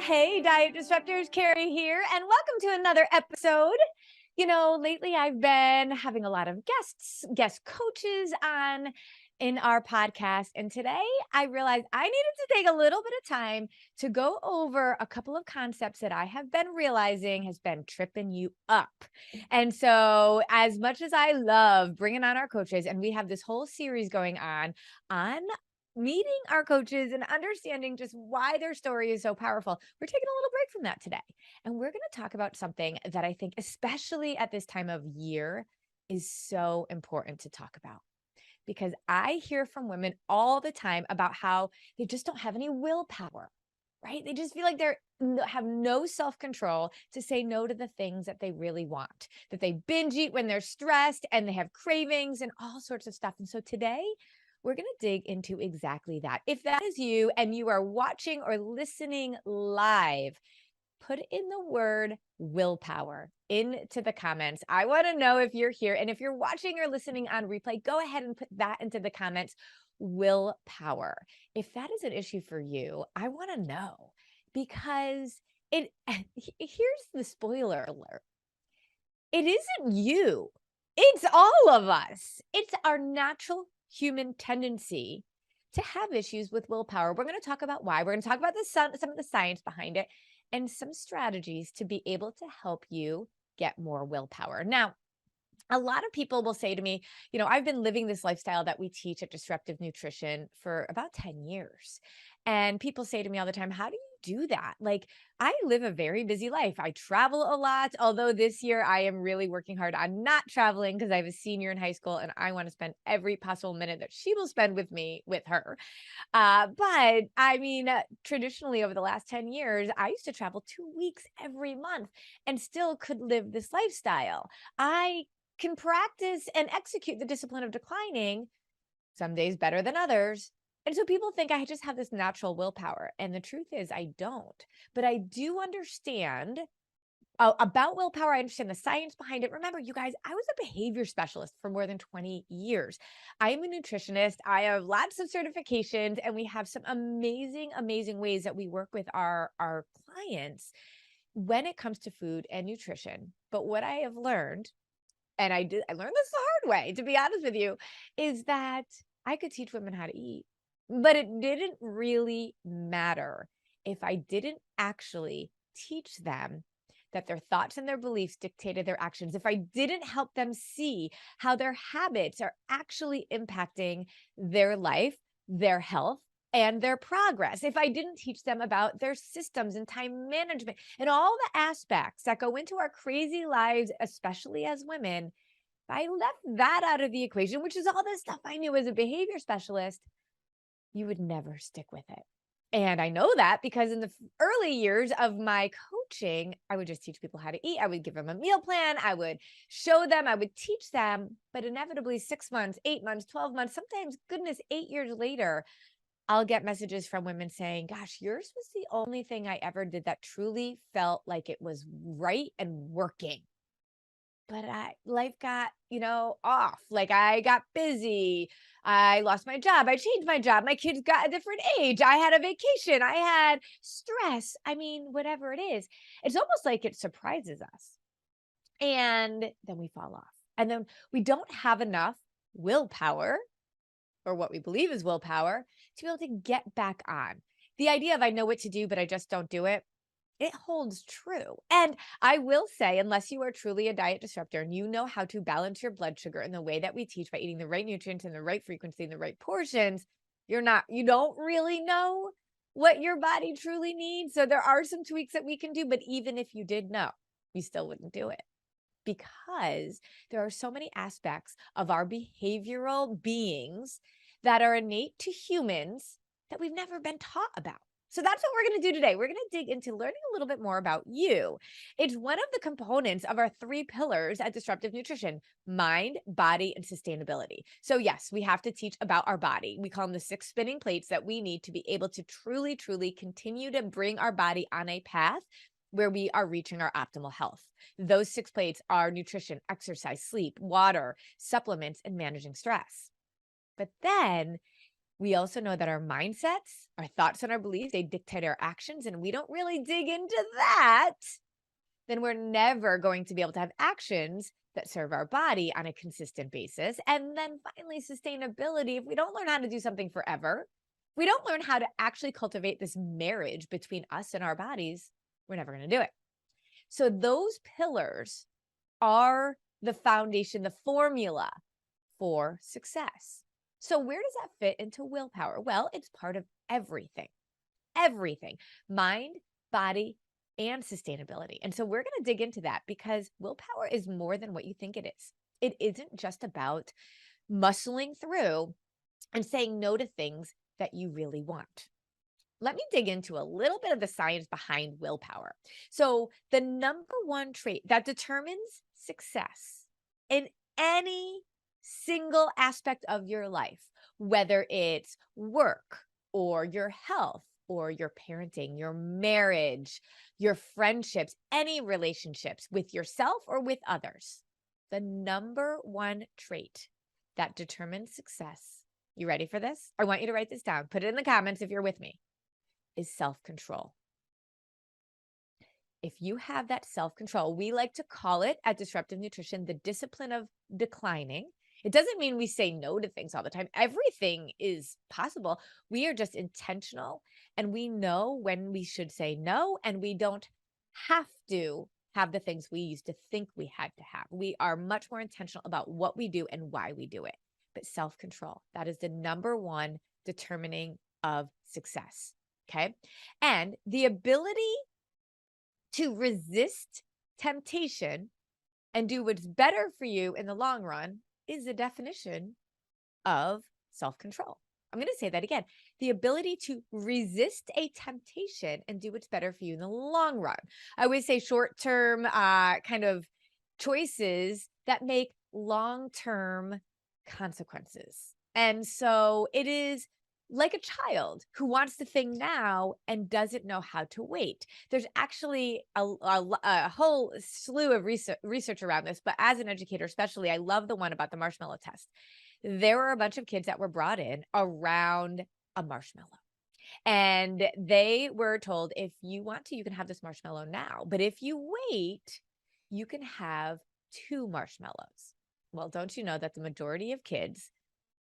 Hey, Diet Disruptors, Carrie here, and welcome to another episode. Lately I've been having a lot of guest coaches on in our podcast. And today I realized I needed to take a little bit of time to go over a couple of concepts that I have been realizing has been tripping you up. And so, as much as I love bringing on our coaches, and we have this whole series going on meeting our coaches and understanding just why their story is so powerful. We're taking a little break from that today. And we're going to talk about something that I think, especially at this time of year, is so important to talk about. Because I hear from women all the time about how they just don't have any willpower, right? They just feel like have no self-control to say no to the things that they really want, that they binge eat when they're stressed and they have cravings and all sorts of stuff. And so today we're going to dig into exactly that. If that is you and you are watching or listening live, put in the word willpower into the comments. I want to know if you're here. And if you're watching or listening on replay, go ahead and put that into the comments. Willpower. If that is an issue for you, I want to know because here's the spoiler alert. It isn't you. It's all of us. It's our natural human tendency to have issues with willpower. We're going to talk about why. We're going to talk about some of the science behind it and some strategies to be able to help you get more willpower. Now, a lot of people will say to me, I've been living this lifestyle that we teach at Disruptive Nutrition for about 10 years. And people say to me all the time, how do you do that? Like, I live a very busy life. I travel a lot, although this year I am really working hard on not traveling because I have a senior in high school and I want to spend every possible minute that she will spend with me with her. But I mean, traditionally over the last 10 years, I used to travel 2 weeks every month and still could live this lifestyle. I can practice and execute the discipline of declining, some days better than others. And so people think I just have this natural willpower. And the truth is, I don't. But I do understand about willpower. I understand the science behind it. Remember, you guys, I was a behavior specialist for more than 20 years. I am a nutritionist. I have lots of certifications, and we have some amazing, amazing ways that we work with our clients when it comes to food and nutrition. But what I have learned, and I learned this the hard way, to be honest with you, is that I could teach women how to eat, but it didn't really matter if I didn't actually teach them that their thoughts and their beliefs dictated their actions. If I didn't help them see how their habits are actually impacting their life, their health, and their progress. If I didn't teach them about their systems and time management and all the aspects that go into our crazy lives, especially as women, if I left that out of the equation, which is all the stuff I knew as a behavior specialist, you would never stick with it. And I know that because in the early years of my coaching, I would just teach people how to eat. I would give them a meal plan. I would show them, I would teach them, but inevitably 6 months, 8 months, 12 months, sometimes goodness, 8 years later, I'll get messages from women saying, gosh, yours was the only thing I ever did that truly felt like it was right and working. But life got, off. Like I got busy. I lost my job. I changed my job. My kids got a different age. I had a vacation. I had stress. I mean, whatever it is, it's almost like it surprises us. And then we fall off. And then we don't have enough willpower, or what we believe is willpower, to be able to get back on. The idea of I know what to do, but I just don't do it, it holds true. And I will say, unless you are truly a diet disruptor and you know how to balance your blood sugar in the way that we teach by eating the right nutrients in the right frequency and the right portions, you don't really know what your body truly needs. So there are some tweaks that we can do, but even if you did know, you still wouldn't do it, because there are so many aspects of our behavioral beings that are innate to humans that we've never been taught about. So that's what we're going to do today. We're going to dig into learning a little bit more about you. It's one of the components of our 3 pillars at Disruptive Nutrition: mind, body, and sustainability. So yes, we have to teach about our body. We call them the 6 spinning plates that we need to be able to truly, truly continue to bring our body on a path where we are reaching our optimal health. Those 6 plates are nutrition, exercise, sleep, water, supplements, and managing stress. But then We also know that our mindsets, our thoughts, and our beliefs, they dictate our actions. And we don't really dig into that, then we're never going to be able to have actions that serve our body on a consistent basis. And then finally, sustainability. If we don't learn how to do something forever, if we don't learn how to actually cultivate this marriage between us and our bodies, we're never going to do it. So those pillars are the foundation, the formula for success. So where does that fit into willpower? Well, it's part of everything, mind, body, and sustainability. And so we're going to dig into that because willpower is more than what you think it is. It isn't just about muscling through and saying no to things that you really want. Let me dig into a little bit of the science behind willpower. So the number one trait that determines success in any single aspect of your life, whether it's work or your health or your parenting, your marriage, your friendships, any relationships with yourself or with others, the number one trait that determines success. You ready for this? I want you to write this down. Put it in the comments if you're with me. Is self-control. If you have that self-control, we like to call it at Disruptive Nutrition the discipline of declining. It doesn't mean we say no to things all the time. Everything is possible. We are just intentional and we know when we should say no, and we don't have to have the things we used to think we had to have. We are much more intentional about what we do and why we do it. But self-control, that is the number one determining of success. Okay. And the ability to resist temptation and do what's better for you in the long run is the definition of self-control. I'm going to say that again. The ability to resist a temptation and do what's better for you in the long run. I always say short-term kind of choices that make long-term consequences. And so it is like a child who wants the thing now and doesn't know how to wait. There's actually a whole slew of research around this, but as an educator especially, I love the one about the marshmallow test. There were a bunch of kids that were brought in around a marshmallow. And they were told, if you want to, you can have this marshmallow now. But if you wait, you can have 2 marshmallows. Well, don't you know that the majority of kids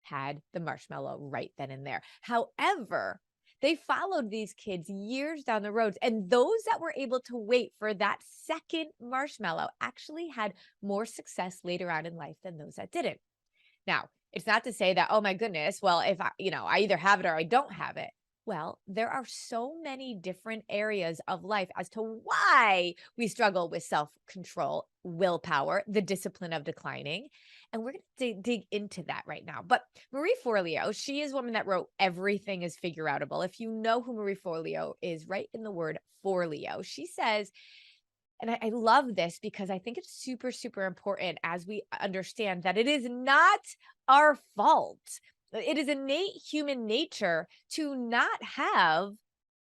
had the marshmallow right then and there. However, they followed these kids years down the road, and those that were able to wait for that second marshmallow actually had more success later on in life than those that didn't. Now, it's not to say that, oh my goodness, well, if I either have it or I don't have it. Well, there are so many different areas of life as to why we struggle with self-control, willpower, the discipline of declining. And we're going to dig into that right now. But Marie Forleo, she is a woman that wrote Everything is Figure Outable. If you know who Marie Forleo is, write in the word Forleo. She says, and I love this because I think it's super, super important as we understand that it is not our fault. It is innate human nature to not have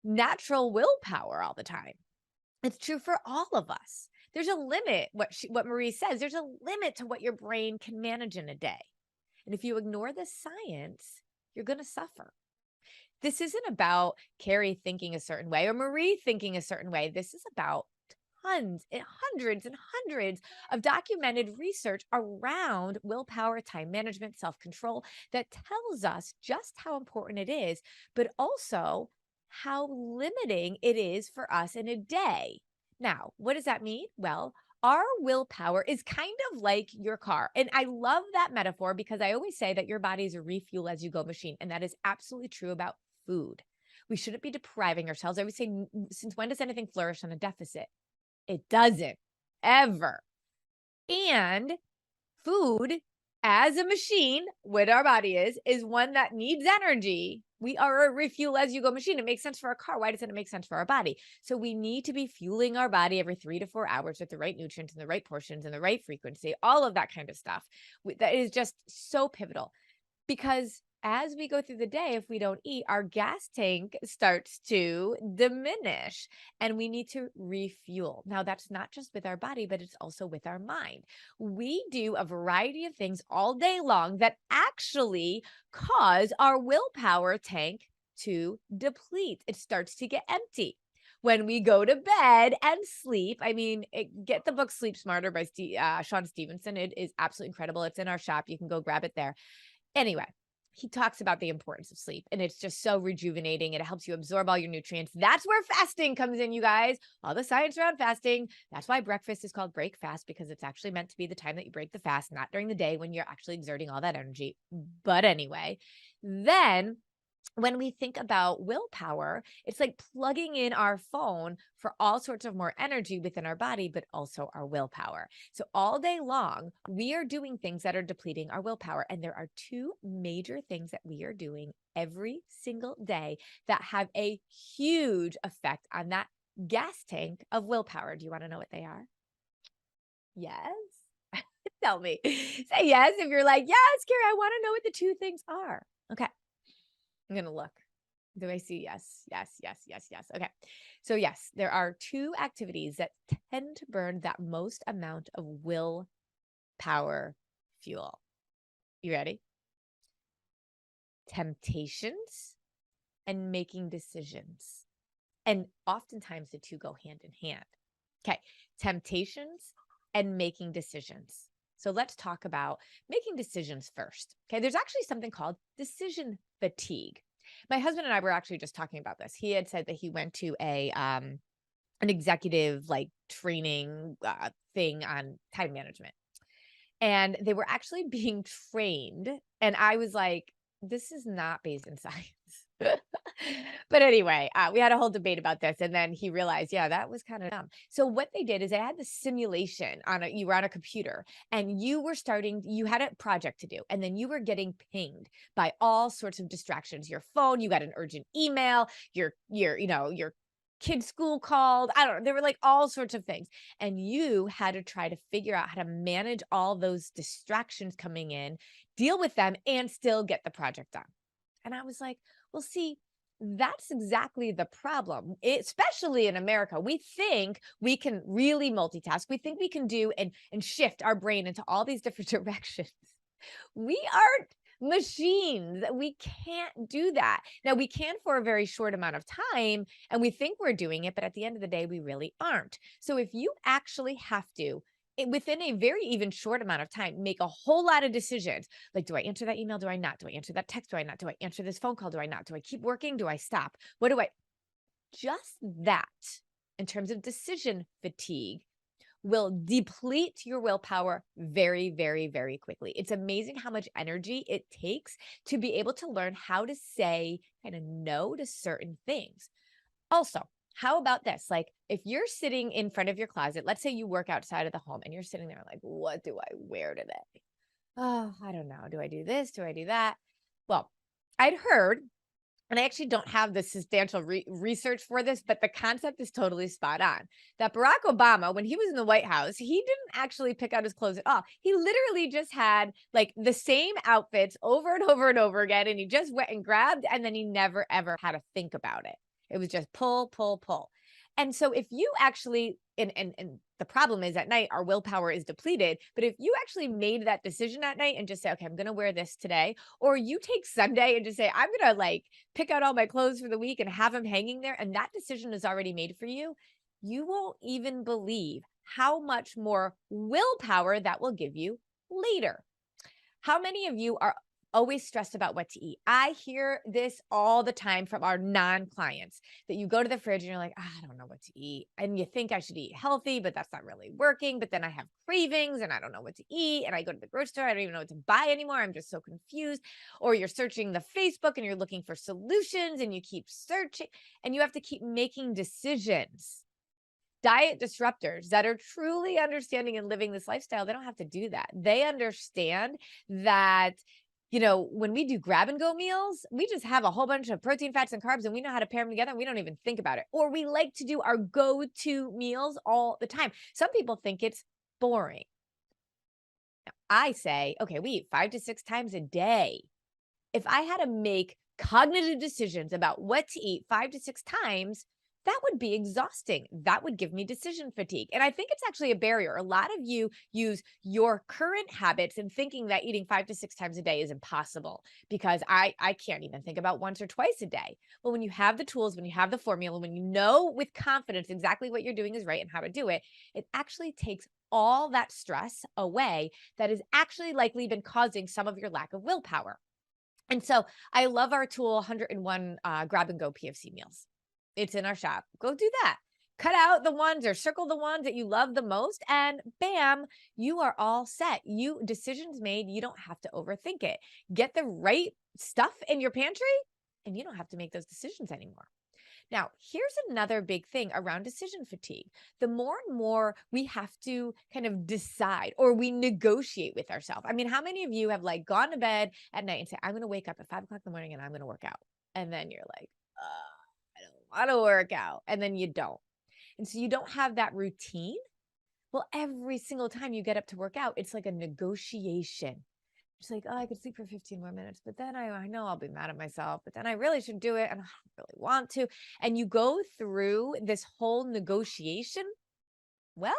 natural willpower all the time. It's true for all of us. There's a limit, what Marie says, there's a limit to what your brain can manage in a day. And if you ignore the science, you're going to suffer. This isn't about Carrie thinking a certain way or Marie thinking a certain way. This is about tons and hundreds of documented research around willpower, time management, self-control that tells us just how important it is, but also how limiting it is for us in a day. Now, what does that mean? Well, our willpower is kind of like your car. And I love that metaphor because I always say that your body is a refuel as you go machine. And that is absolutely true about food. We shouldn't be depriving ourselves. I always say, since when does anything flourish on a deficit? It doesn't ever. And food as a machine, what our body is one that needs energy. We are a refuel as you go machine. It makes sense for our car. Why doesn't it make sense for our body? So we need to be fueling our body every 3 to 4 hours with the right nutrients and the right portions and the right frequency, all of that kind of stuff. That is just so pivotal because as we go through the day, if we don't eat, our gas tank starts to diminish and we need to refuel. Now, that's not just with our body, but it's also with our mind. We do a variety of things all day long that actually cause our willpower tank to deplete. It starts to get empty. When we go to bed and sleep, get the book Sleep Smarter by Sean Stevenson. It is absolutely incredible. It's in our shop. You can go grab it there. Anyway, he talks about the importance of sleep, and it's just so rejuvenating. It helps you absorb all your nutrients. That's where fasting comes in, you guys. All the science around fasting. That's why breakfast is called break fast, because it's actually meant to be the time that you break the fast, not during the day when you're actually exerting all that energy. But anyway, then when we think about willpower, it's like plugging in our phone for all sorts of more energy within our body, but also our willpower. So all day long, we are doing things that are depleting our willpower. And there are two major things that we are doing every single day that have a huge effect on that gas tank of willpower. Do you want to know what they are? Yes. Tell me. Say yes if you're like, yes, Carrie, I want to know what the two things are. Okay. I'm going to look. Do I see? Yes, yes, yes, yes, yes. Okay. So yes, there are two activities that tend to burn that most amount of willpower fuel. You ready? Temptations and making decisions. And oftentimes the two go hand in hand. Okay. Temptations and making decisions. So let's talk about making decisions first. Okay. There's actually something called decision fatigue. My husband and I were actually just talking about this. He had said that he went to an executive like training thing on time management, and they were actually being trained. And I was like, this is not based in science. But anyway, we had a whole debate about this. And then he realized, yeah, that was kind of dumb. So what they did is they had the simulation you were on a computer and you had a project to do. And then you were getting pinged by all sorts of distractions, your phone, you got an urgent email, your kid's school called. I don't know. There were like all sorts of things. And you had to try to figure out how to manage all those distractions coming in, deal with them, and still get the project done. And I was like, well, see, that's exactly the problem, especially in America. We think we can really multitask. We think we can do and shift our brain into all these different directions. We aren't machines. We can't do that. Now, we can for a very short amount of time, and we think we're doing it, but at the end of the day, we really aren't. So if you actually have to, within a very even short amount of time, make a whole lot of decisions. Like, do I answer that email? Do I not? Do I answer that text? Do I not? Do I answer this phone call? Do I not? Do I keep working? Do I stop? Just that in terms of decision fatigue will deplete your willpower very, very, very quickly. It's amazing how much energy it takes to be able to learn how to say kind of no to certain things. Also, how about this? Like if you're sitting in front of your closet, let's say you work outside of the home and you're sitting there like, what do I wear today? Oh, I don't know. Do I do this? Do I do that? Well, I'd heard, and I actually don't have the substantial research for this, but the concept is totally spot on. That Barack Obama, when he was in the White House, he didn't actually pick out his clothes at all. He literally just had like the same outfits over and over and over again. And he just went and grabbed, and then he never, ever had to think about it. It was just pull, pull, pull. And so if you actually, and the problem is at night, our willpower is depleted. But if you actually made that decision at night and just say, okay, I'm going to wear this today, or you take Sunday and just say, I'm going to like pick out all my clothes for the week and have them hanging there, and that decision is already made for you, you won't even believe how much more willpower that will give you later. How many of you are always stressed about what to eat? I hear this all the time from our non-clients, that you go to the fridge and you're like, I don't know what to eat. And you think I should eat healthy, but that's not really working. But then I have cravings and I don't know what to eat. And I go to the grocery store, I don't even know what to buy anymore. I'm just so confused. Or you're searching the Facebook and you're looking for solutions and you keep searching and you have to keep making decisions. Diet disruptors that are truly understanding and living this lifestyle, they don't have to do that. They understand that, when we do grab and go meals, we just have a whole bunch of protein, fats, and carbs, and we know how to pair them together, and we don't even think about it. Or we like to do our go-to meals all the time. Some people think it's boring. Now, I say, okay, we eat 5 to 6 times a day. If I had to make cognitive decisions about what to eat 5 to 6 times, that would be exhausting. That would give me decision fatigue. And I think it's actually a barrier. A lot of you use your current habits and thinking that eating 5 to 6 times a day is impossible because I can't even think about once or twice a day. Well, when you have the tools, when you have the formula, when you know with confidence exactly what you're doing is right and how to do it, it actually takes all that stress away that has actually likely been causing some of your lack of willpower. And so I love our tool 101 grab and go PFC meals. It's in our shop. Go do that. Cut out the ones or circle the ones that you love the most, and bam, you are all set. You decisions made. You don't have to overthink it. Get the right stuff in your pantry, and you don't have to make those decisions anymore. Now, here's another big thing around decision fatigue. The more and more we have to kind of decide or we negotiate with ourselves. I mean, how many of you have like gone to bed at night and say, I'm going to wake up at 5 o'clock in the morning and I'm going to work out. And then you're like, I don't want to work out. And then you don't. And so you don't have that routine. Well, every single time you get up to work out, it's like a negotiation. It's like, oh, I could sleep for 15 more minutes, but then I know I'll be mad at myself, but then I really should do it and I don't really want to. And you go through this whole negotiation. Well,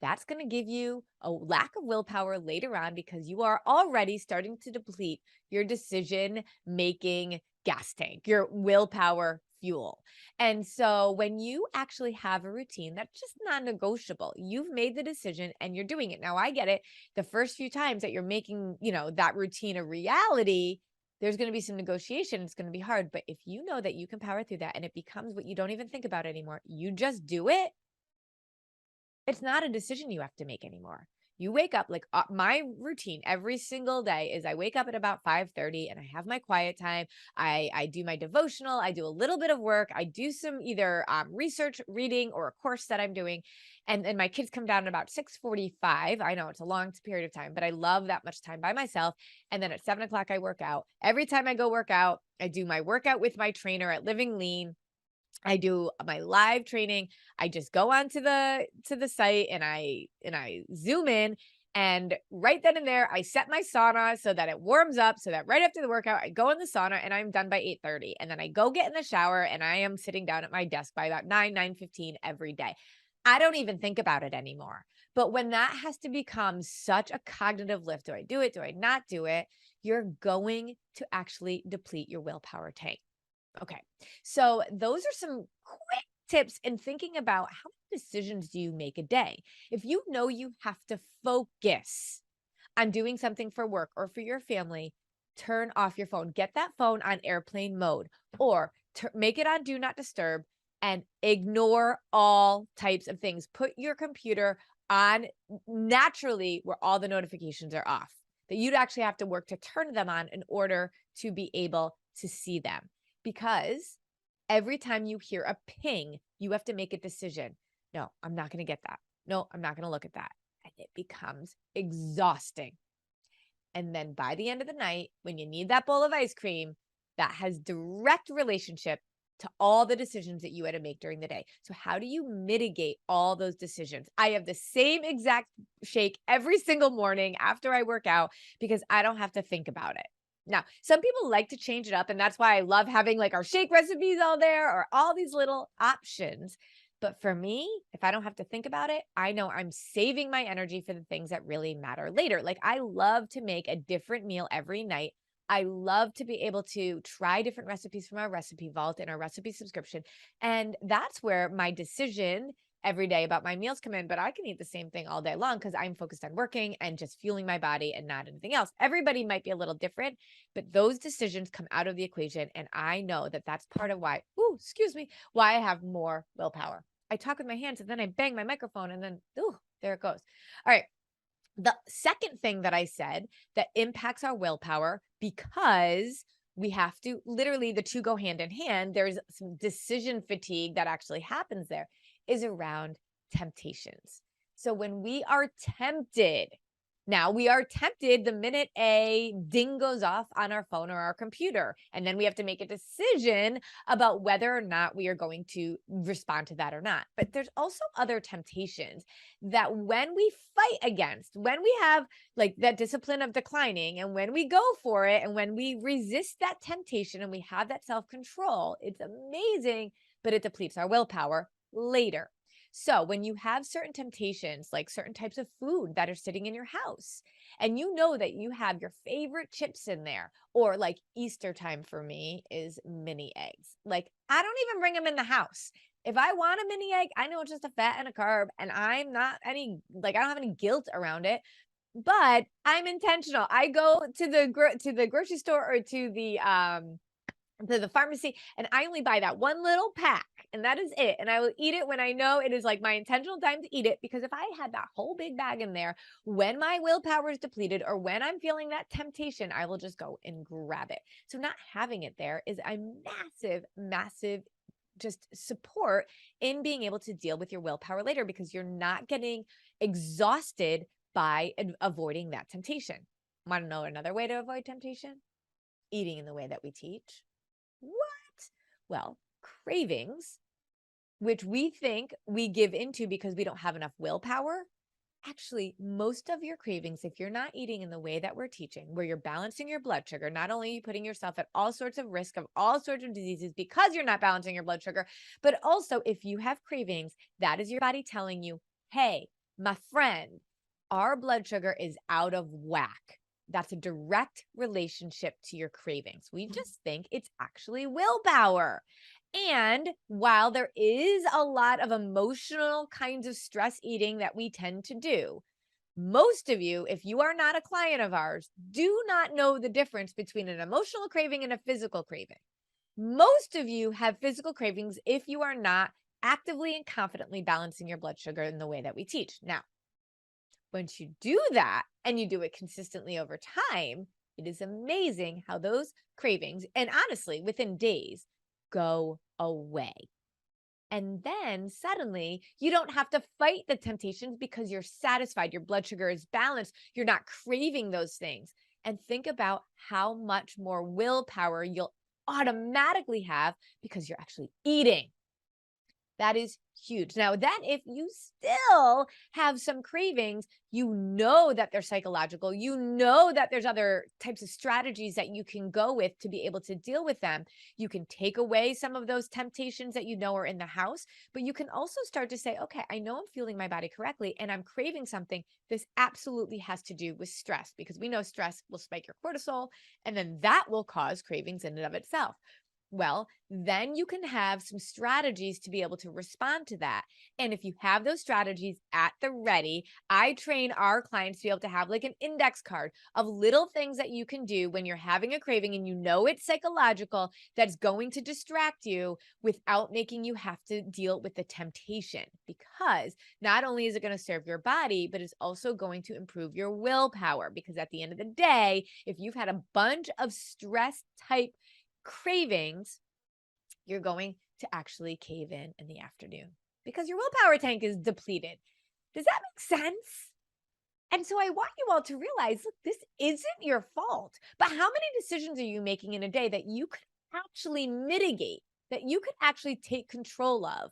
that's going to give you a lack of willpower later on because you are already starting to deplete your decision making gas tank, your willpower fuel. And so when you actually have a routine that's just non-negotiable, you've made the decision and you're doing it. Now I get it. The first few times that you're making, that routine a reality, there's going to be some negotiation. It's going to be hard. But if you know that you can power through that and it becomes what you don't even think about anymore, you just do it. It's not a decision you have to make anymore. You wake up like my routine every single day is I wake up at about 5:30 and I have my quiet time. I do my devotional. I do a little bit of work. I do some either research, reading, or a course that I'm doing. And then my kids come down at about 6:45. I know it's a long period of time, but I love that much time by myself. And then at 7 o'clock, I work out. Every time I go work out, I do my workout with my trainer at Living Lean. I do my live training. I just go onto the site and I zoom in, and right then and there I set my sauna so that it warms up so that right after the workout I go in the sauna and I'm done by 8:30, and then I go get in the shower and I am sitting down at my desk by about 9:15 every day. I don't even think about it anymore. But when that has to become such a cognitive lift, do I do it? Do I not do it? You're going to actually deplete your willpower tank. Okay. So those are some quick tips in thinking about how many decisions do you make a day? If you know you have to focus on doing something for work or for your family, turn off your phone. Get that phone on airplane mode or make it on do not disturb and ignore all types of things. Put your computer on naturally where all the notifications are off. That you'd actually have to work to turn them on in order to be able to see them. Because every time you hear a ping, you have to make a decision. No, I'm not going to get that. No, I'm not going to look at that. And it becomes exhausting. And then by the end of the night, when you need that bowl of ice cream, that has direct relationship to all the decisions that you had to make during the day. So how do you mitigate all those decisions? I have the same exact shake every single morning after I work out because I don't have to think about it. Now, some people like to change it up, and that's why I love having like our shake recipes all there or all these little options. But for me, if I don't have to think about it, I know I'm saving my energy for the things that really matter later. Like I love to make a different meal every night. I love to be able to try different recipes from our recipe vault and our recipe subscription. And that's where my decision every day about my meals come in, but I can eat the same thing all day long because I'm focused on working and just fueling my body and not anything else. Everybody might be a little different, but those decisions come out of the equation. And I know that that's part of why, why I have more willpower. I talk with my hands and then I bang my microphone and then, there it goes. All right. The second thing that I said that impacts our willpower because we have to literally the two go hand in hand. There's some decision fatigue that actually happens there is around temptations. So when we are tempted, Now we are tempted the minute a ding goes off on our phone or our computer. And then we have to make a decision about whether or not we are going to respond to that or not. But there's also other temptations that when we fight against, when we have like that discipline of declining, and when we go for it, and when we resist that temptation and we have that self-control, it's amazing, but it depletes our willpower later. So when you have certain temptations, like certain types of food that are sitting in your house, and you know that you have your favorite chips in there, or like Easter time for me is mini eggs. Like I don't even bring them in the house. If I want a mini egg, I know it's just a fat and a carb, and I'm not any, like, I don't have any guilt around it, but I'm intentional. I go to the grocery store or to the pharmacy, and I only buy that one little pack, and that is it. And I will eat it when I know it is like my intentional time to eat it, because if I had that whole big bag in there, when my willpower is depleted or when I'm feeling that temptation, I will just go and grab it. So not having it there is a massive, massive just support in being able to deal with your willpower later, because you're not getting exhausted by avoiding that temptation. Want to know another way to avoid temptation? Eating in the way that we teach. What? Well, cravings, which we think we give into because we don't have enough willpower. Actually, most of your cravings, if you're not eating in the way that we're teaching, where you're balancing your blood sugar, not only are you putting yourself at all sorts of risk of all sorts of diseases because you're not balancing your blood sugar, but also if you have cravings, that is your body telling you, hey, my friend, our blood sugar is out of whack. That's a direct relationship to your cravings. We just think it's actually willpower. And while there is a lot of emotional kinds of stress eating that we tend to do, most of you, if you are not a client of ours, do not know the difference between an emotional craving and a physical craving. Most of you have physical cravings if you are not actively and confidently balancing your blood sugar in the way that we teach. Now, once you do that and you do it consistently over time, it is amazing how those cravings, and honestly, within days, go away. And then suddenly you don't have to fight the temptations because you're satisfied. Your blood sugar is balanced. You're not craving those things. And think about how much more willpower you'll automatically have because you're actually eating. That is huge. Now, then if you still have some cravings, you know that they're psychological. You know that there's other types of strategies that you can go with to be able to deal with them. You can take away some of those temptations that you know are in the house, but you can also start to say, okay, I know I'm fueling my body correctly and I'm craving something. This absolutely has to do with stress, because we know stress will spike your cortisol, and then that will cause cravings in and of itself. Well, then you can have some strategies to be able to respond to that. And if you have those strategies at the ready, I train our clients to be able to have like an index card of little things that you can do when you're having a craving and you know it's psychological, that's going to distract you without making you have to deal with the temptation. Because not only is it going to serve your body, but it's also going to improve your willpower. Because at the end of the day, if you've had a bunch of stress type cravings, you're going to actually cave in the afternoon because your willpower tank is depleted. Does that make sense? And so I want you all to realize, look, this isn't your fault, but how many decisions are you making in a day that you could actually mitigate, that you could actually take control of?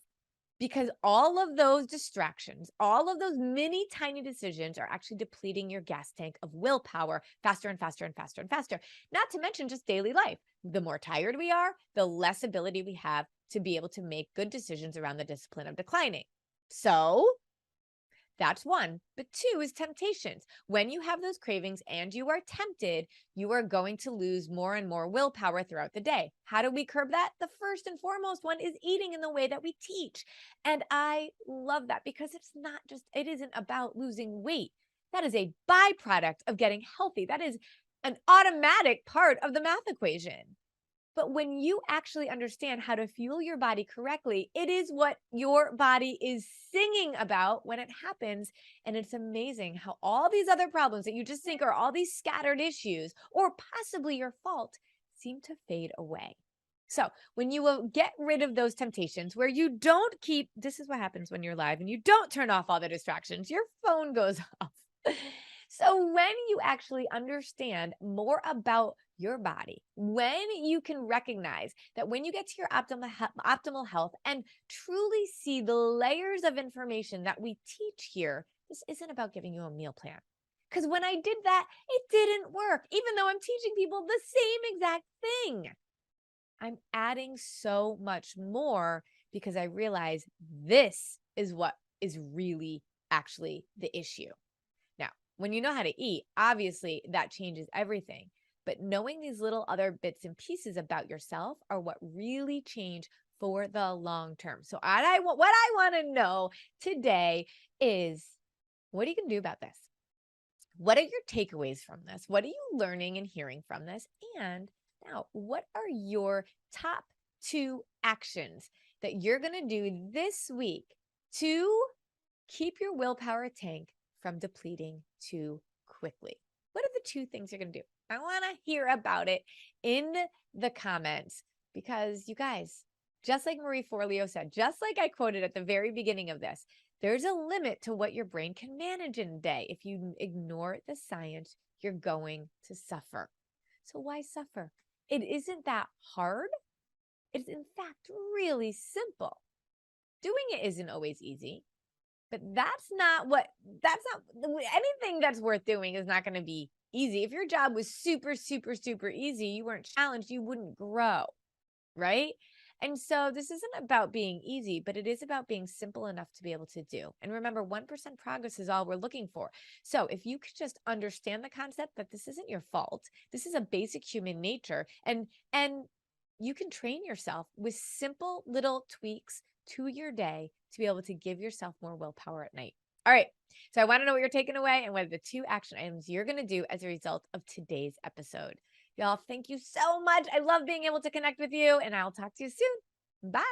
Because all of those distractions, all of those mini tiny decisions are actually depleting your gas tank of willpower faster and faster and faster and faster. Not to mention just daily life. The more tired we are, the less ability we have to be able to make good decisions around the discipline of declining. So that's one. But two is temptations. When you have those cravings and you are tempted, you are going to lose more and more willpower throughout the day. How do we curb that? The first and foremost one is eating in the way that we teach. And I love that because it isn't about losing weight. That is a byproduct of getting healthy. That is an automatic part of the math equation. But when you actually understand how to fuel your body correctly, it is what your body is singing about when it happens. And it's amazing how all these other problems that you just think are all these scattered issues or possibly your fault seem to fade away. So when you will get rid of those temptations where you don't this is what happens when you're live and you don't turn off all the distractions, your phone goes off. So when you actually understand more about your body, when you can recognize that when you get to your optimal health and truly see the layers of information that we teach here, this isn't about giving you a meal plan. Because when I did that, it didn't work, even though I'm teaching people the same exact thing. I'm adding so much more because I realize this is what is really actually the issue. Now, when you know how to eat, obviously that changes everything. But knowing these little other bits and pieces about yourself are what really change for the long term. So what I want to know today is, what are you going to do about this? What are your takeaways from this? What are you learning and hearing from this? And now, what are your top 2 actions that you're going to do this week to keep your willpower tank from depleting too quickly? What are the 2 things you're going to do? I want to hear about it in the comments because you guys, just like Marie Forleo said, just like I quoted at the very beginning of this, there's a limit to what your brain can manage in a day. If you ignore the science, you're going to suffer. So why suffer? It isn't that hard. It's in fact really simple. Doing it isn't always easy, but anything that's worth doing is not going to be easy. If your job was super, super, super easy, you weren't challenged, you wouldn't grow, right? And so this isn't about being easy, but it is about being simple enough to be able to do. And remember, 1% progress is all we're looking for. So if you could just understand the concept that this isn't your fault, this is a basic human nature, and you can train yourself with simple little tweaks to your day to be able to give yourself more willpower at night. All right. So I want to know what you're taking away and what are the 2 action items you're going to do as a result of today's episode. Y'all, thank you so much. I love being able to connect with you, and I'll talk to you soon. Bye.